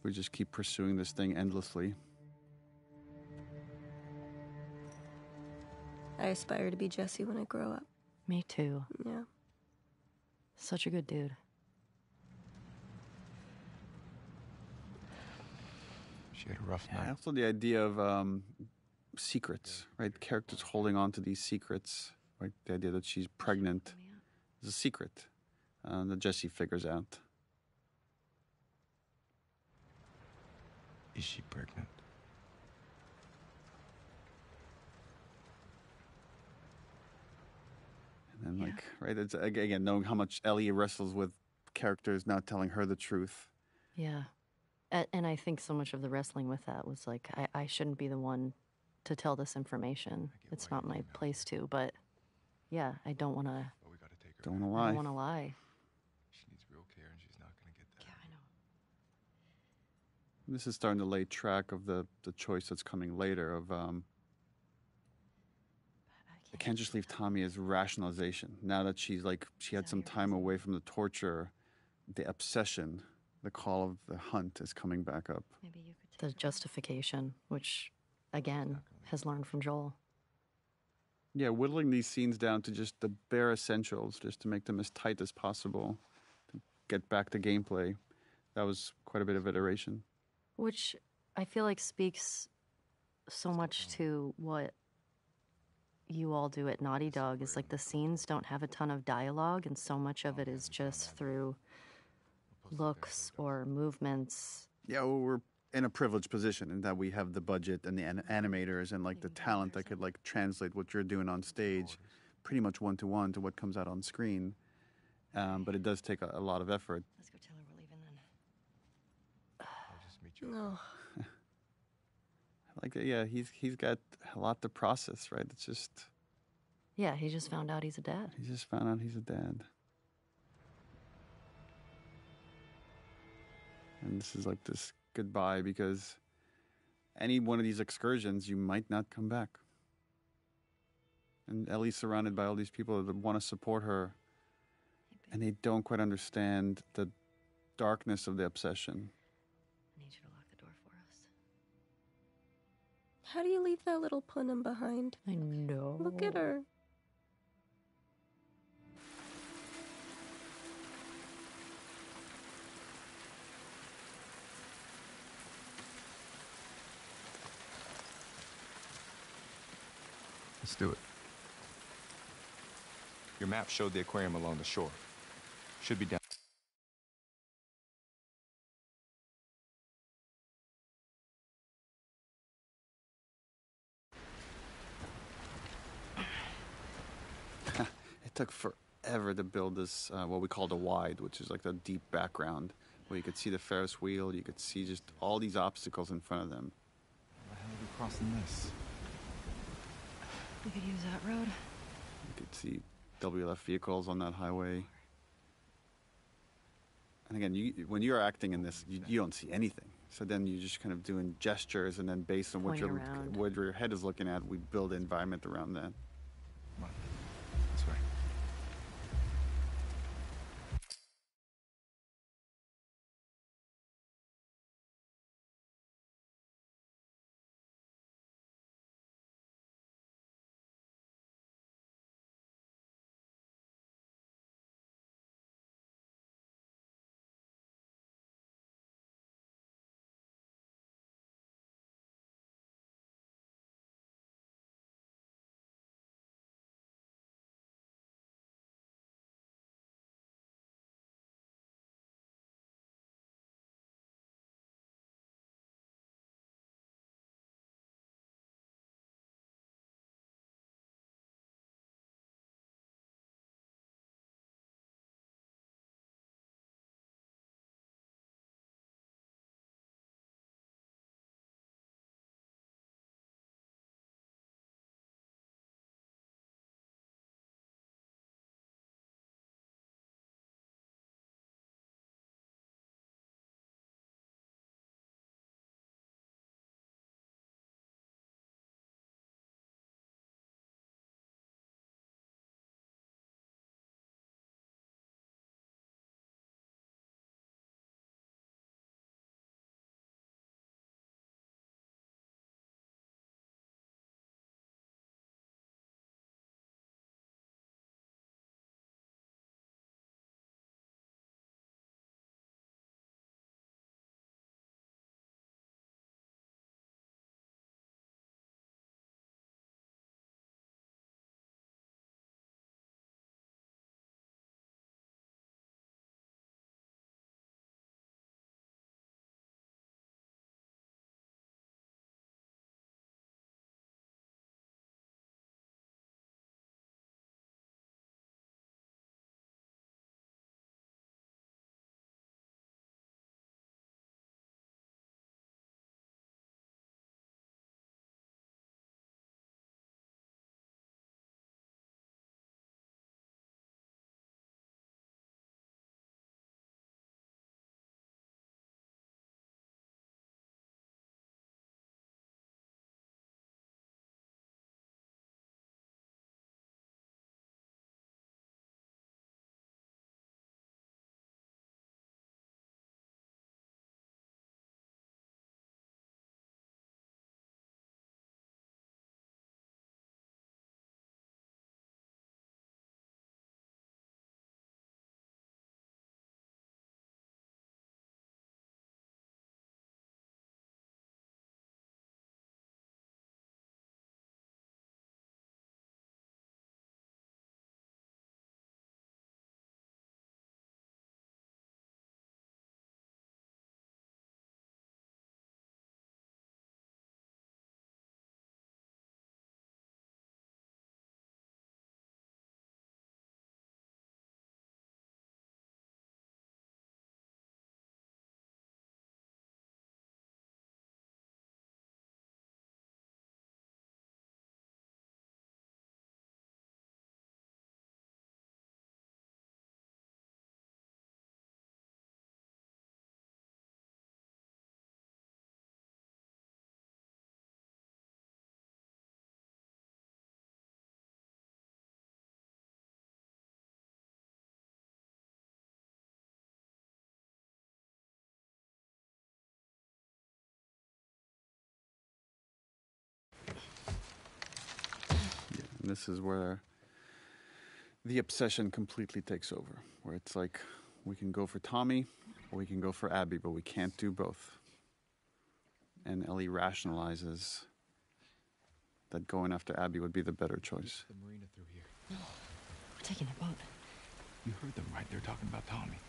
We just keep pursuing this thing endlessly. I aspire to be Jesse when I grow up. Me too. Yeah. Such a good dude. She had a rough night. Also the idea of secrets, right? Characters holding on to these secrets, right? The idea that she's pregnant is a secret that Jesse figures out. Is she pregnant? And then, right, it's, again, knowing how much Ellie wrestles with characters not telling her the truth. Yeah. And I think so much of the wrestling with that was like, I shouldn't be the one to tell this information. It's not my place to, but yeah, I don't want to. Don't want to lie. I don't want to lie. She needs real care, and she's not going to get that. Yeah, I know. This is starting to lay track of the choice that's coming later of I can't just leave Tommy as rationalization. Now that she had some time away from the torture, the obsession, the call of the hunt is coming back up. Maybe you could the justification, which again has learned from Joel. Yeah, whittling these scenes down to just the bare essentials, just to make them as tight as possible, to get back to gameplay. That was quite a bit of iteration. Which I feel like speaks so much to what you all do at Naughty Dog, is like the scenes don't have a ton of dialogue, and so much of it is just through looks or movements. Yeah, well, we're in a privileged position in that we have the budget and the animators and the talent that could translate what you're doing on stage pretty much one-to-one to what comes out on screen. But it does take a lot of effort. Let's go tell her we're leaving then. I'll just meet you. No. Yeah, he's got a lot to process, right? It's just... Yeah, he just found out he's a dad. He just found out he's a dad. And this is this goodbye, because any one of these excursions, you might not come back. And Ellie's surrounded by all these people that want to support her, and they don't quite understand the darkness of the obsession. I need you to lock the door for us. How do you leave that little punim behind? I know. Look at her. Let's do it. Your map showed the aquarium along the shore. Should be down. It took forever to build this, what we called a wide, which is the deep background, where you could see the Ferris wheel, you could see just all these obstacles in front of them. How the hell are we crossing this? We could use that road. You could see WLF vehicles on that highway. And again, when you're acting in this, you don't see anything. So then you're just kind of doing gestures, and then based on what your head is looking at, we build an environment around that. Come on. This way. And this is where the obsession completely takes over, where it's like, we can go for Tommy or we can go for Abby, but we can't do both. And Ellie rationalizes that going after Abby would be the better choice. The marina through here. No, we're taking a boat. You heard them right. They're talking about Tommy.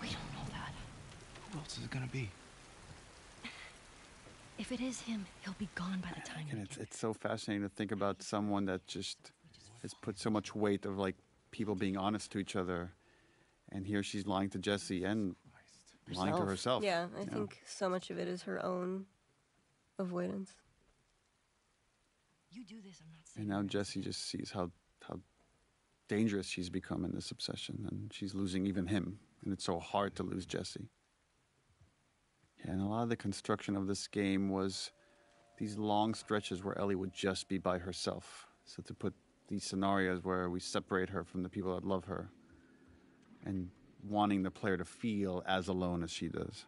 We don't know that. Who else is it gonna be? If it is him, he'll be gone by the time. And it's so fascinating to think about someone that just has put so much weight of like people being honest to each other, and here she's lying to Jesse and lying to herself. Yeah, I think so much of it is her own avoidance. You do this, I'm not saying. And now Jesse just sees how dangerous she's become in this obsession, and she's losing even him, and it's so hard to lose Jesse. Yeah, and a lot of the construction of this game was these long stretches where Ellie would just be by herself. So to put these scenarios where we separate her from the people that love her, and wanting the player to feel as alone as she does.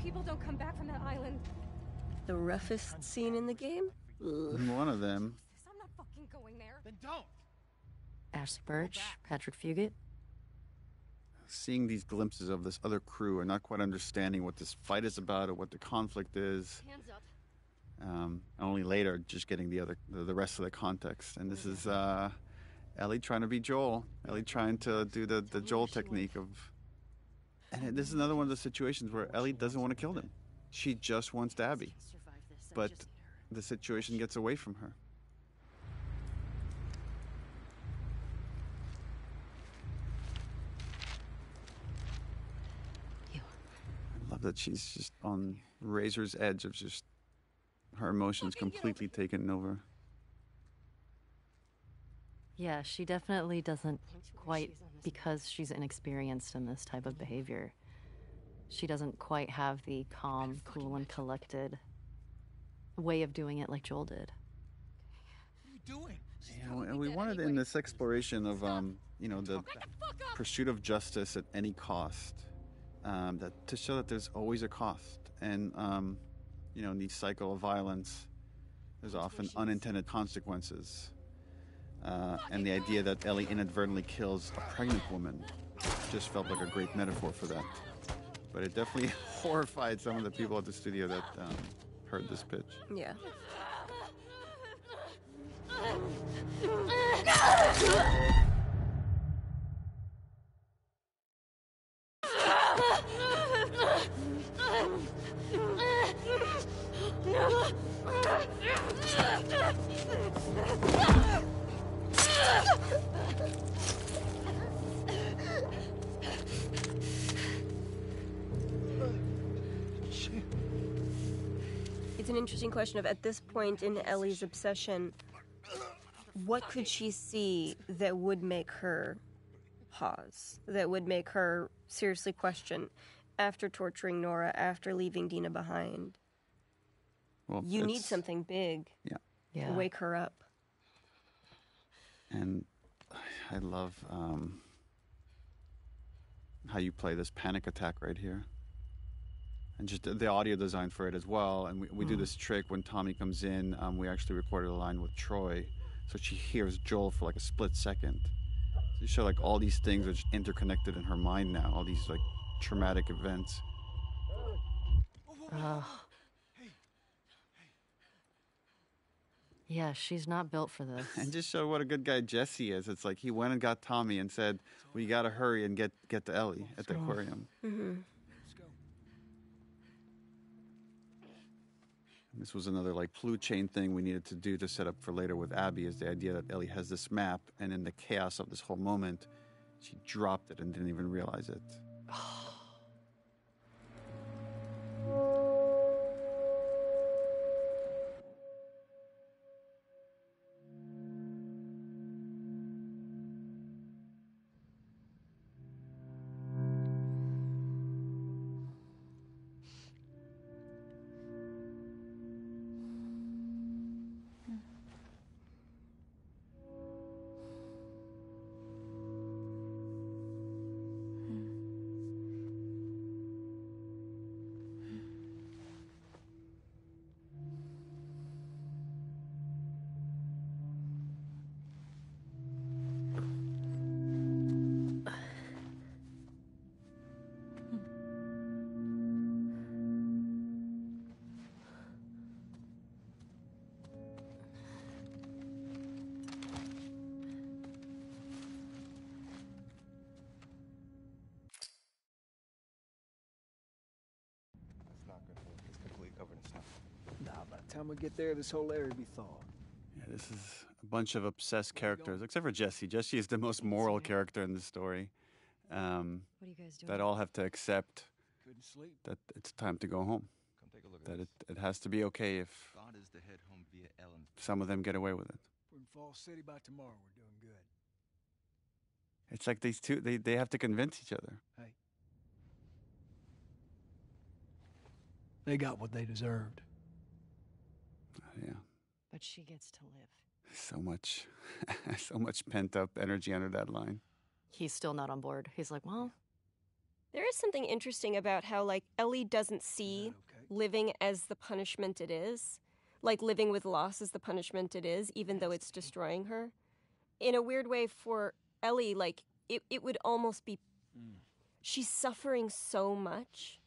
People don't come back from that island. The roughest scene in the game? Ugh. One of them. I'm not fucking going there. Then don't. Ashley Birch, Patrick Fugit. Seeing these glimpses of this other crew and not quite understanding what this fight is about or what the conflict is. Hands up. Only later just getting the rest of the context. And this is Ellie trying to be Joel. Ellie trying to do the Joel technique of... And this is another one of the situations where Ellie doesn't want to kill them. She just wants Abby. But the situation gets away from her. I love that she's just on razor's edge of just her emotions completely taken over. Yeah, she definitely doesn't quite, because she's inexperienced in this type of behavior. She doesn't quite have the calm, cool, and collected way of doing it like Joel did. What are you doing? Yeah, and we wanted in this exploration of, the pursuit of justice at any cost, that to show that there's always a cost. And, in the cycle of violence, there's often unintended consequences. And the idea that Ellie inadvertently kills a pregnant woman just felt like a great metaphor for that. But it definitely horrified some of the people at the studio that heard this pitch. Yeah. It's an interesting question of, at this point in Ellie's obsession, what could she see that would make her pause, that would make her seriously question after torturing Nora, after leaving Dina behind? Well, you need something big to wake her up. And I love how you play this panic attack right here. And just the audio design for it as well. And we do this trick when Tommy comes in. We actually recorded a line with Troy, so she hears Joel for like a split second. So you show like all these things are just interconnected in her mind now, all these like traumatic events. Yeah, she's not built for this. And just show what a good guy Jesse is. It's like he went and got Tommy and said, "We got to hurry and get to Ellie at the aquarium." Mm-hmm. This was another like clue chain thing we needed to do to set up for later with Abby, is the idea that Ellie has this map, and in the chaos of this whole moment, she dropped it and didn't even realize it. Time we get there, this whole area will be thawed. Yeah, this is a bunch of obsessed characters, except for Jesse. Jesse is the most moral character in the story. What are you guys doing? That all have to accept Couldn't sleep. that it's time to go home. Come take a look That at it has to be okay if Thought is to head home via Ellen. some of them get away with it. We're in Fall City by tomorrow. We're doing good. It's like these two, they have to convince each other. Hey. They got what they deserved. Yeah, But she gets to live. so much, so much pent up energy under that line. He's still not on board. He's like, well, There is something interesting about how, like, Ellie doesn't see living as the punishment it is. Like, living with loss is the punishment it is, even though it's destroying her. In a weird way, for Ellie, like, it would almost be... She's suffering so much,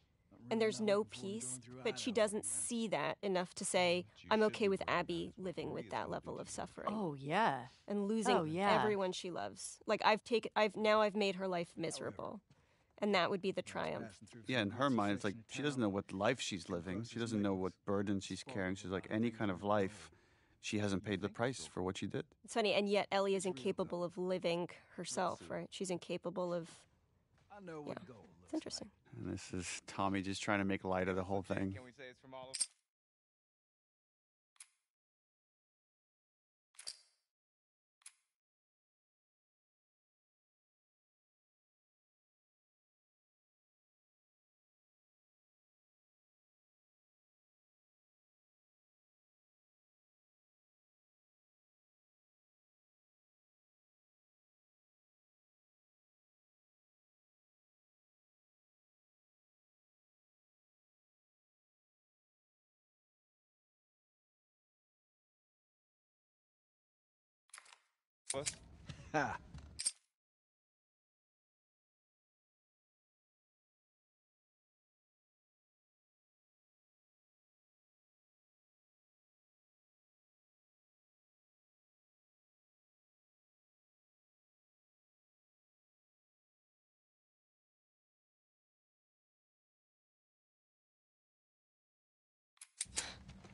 and there's no peace, but she doesn't see that enough to say, I'm okay with Abby living with that level of suffering. oh yeah. And losing everyone she loves. Like, I've made her life miserable. And that would be the triumph. Yeah, in her mind, it's like she doesn't know what life she's living. She doesn't know what burden she's carrying. She's like, any kind of life, she hasn't paid the price for what she did. It's funny, and yet Ellie is incapable of living herself, right? She's incapable of... I know what goal It's interesting. And this is Tommy just trying to make light of the whole thing. Can we say it's from all of... Ha!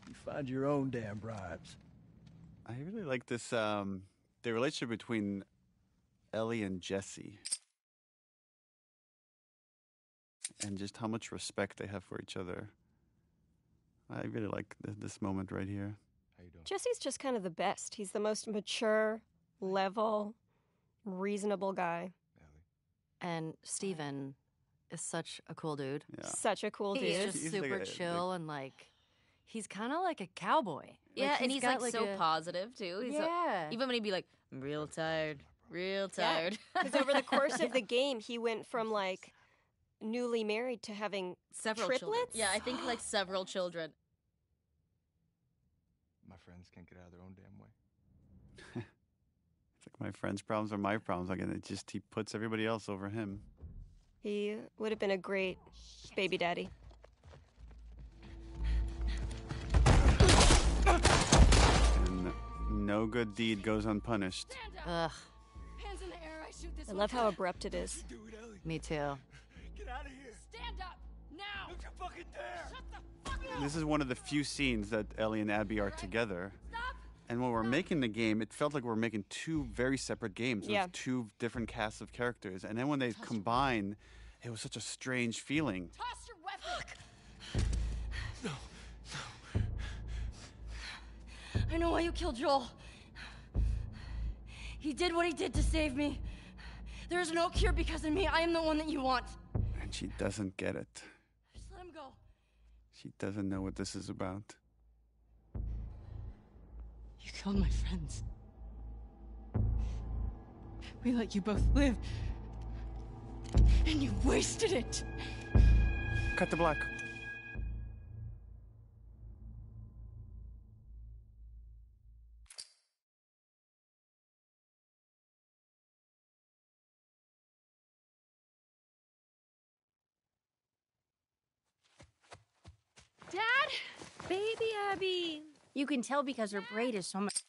You find your own damn bribes. I really like this, the relationship between Ellie and Jesse. And just how much respect they have for each other. I really like this moment right here. How you doing? Jesse's just kind of the best. He's the most mature, level, reasonable guy. And Steven is such a cool dude. Yeah. Such a cool dude. He's just He's super like chill and like, he's kind of like a cowboy. Yeah, Like, and he's got like so a- positive too. He's Yeah. even when he'd be like, I'm real tired, real tired. Because over the course of the game, he went from like newly married to having Several triplets. children. Yeah, I think like several children. My friends can't get out of their own damn way. It's like my friend's problems are my problems. Like, and it just, he puts everybody else over him. He would have been a great baby daddy. And no good deed goes unpunished. Ugh, Hands in the air, I shoot this I love how abrupt it is. me too. Get out of here! Stand up! Now! Don't you fucking dare! Shut the fuck up! This is one of the few scenes that Ellie and Abby are together. And when we're making the game, it felt like we were making two very separate games with Yeah. two different casts of characters. And then when they combine, it was such a strange feeling. Toss your weapon! I know why you killed Joel. He did what he did to save me. There is no cure because of me. I am the one that you want. And she doesn't get it. Just let him go. She doesn't know what this is about. You killed my friends. We let you both live. And you wasted it. Cut to black. Dad? Baby Abby. You can tell because her braid is so much.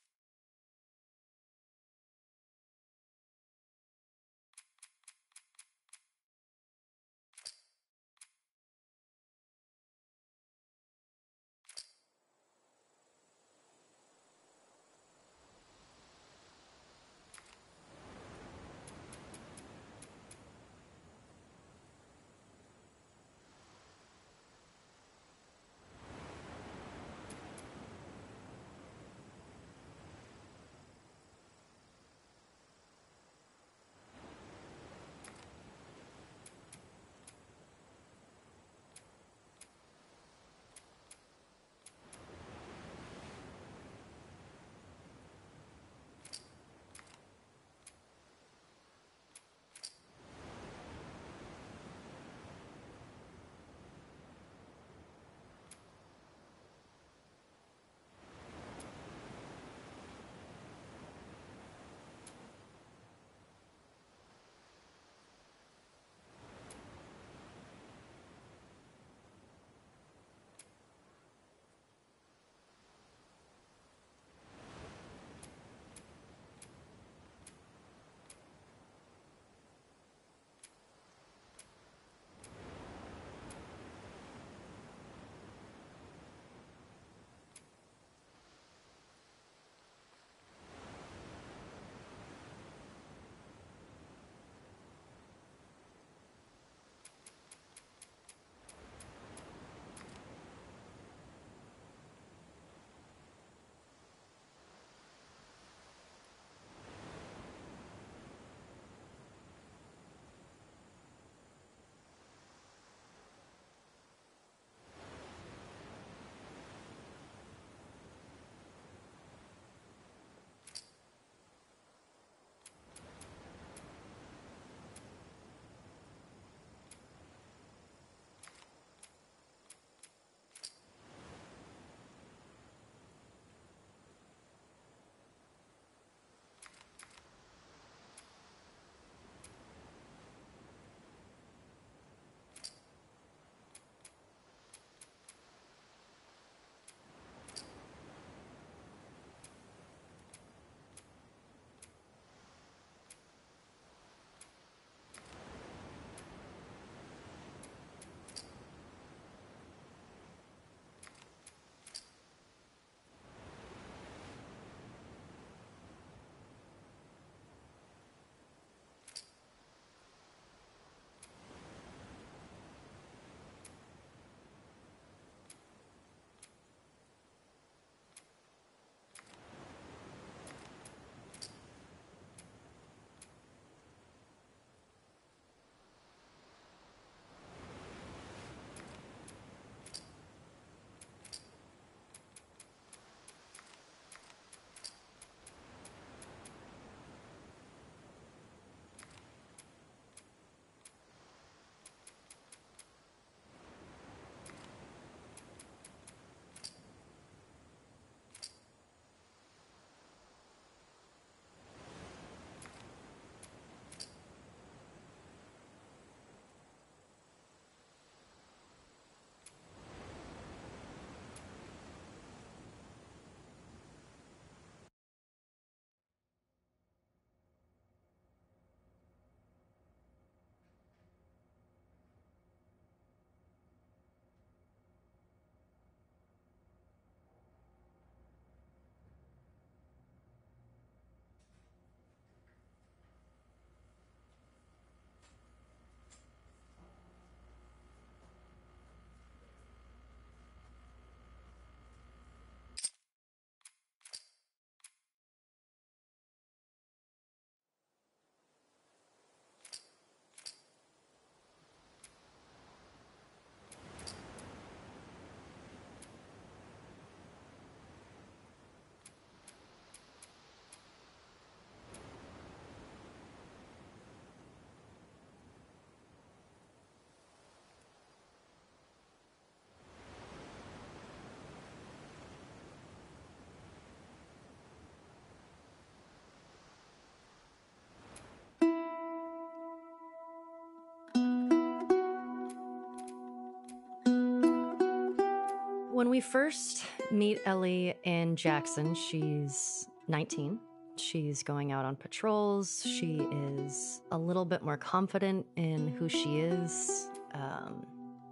When we first meet Ellie in Jackson, she's 19. She's going out on patrols. She is a little bit more confident in who she is.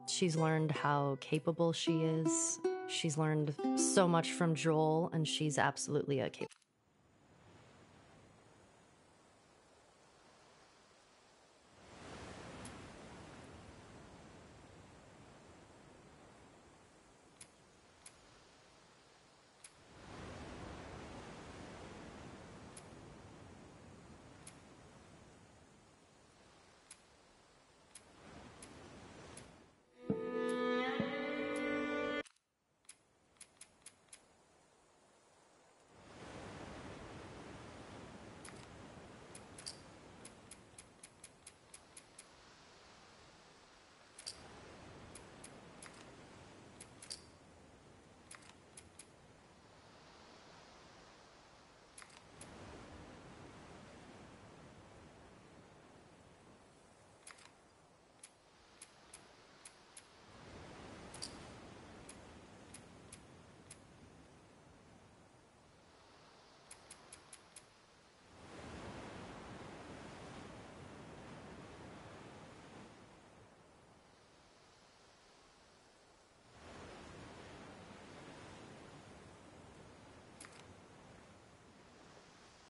She's learned how capable she is. She's learned so much from Joel, and she's absolutely a capable.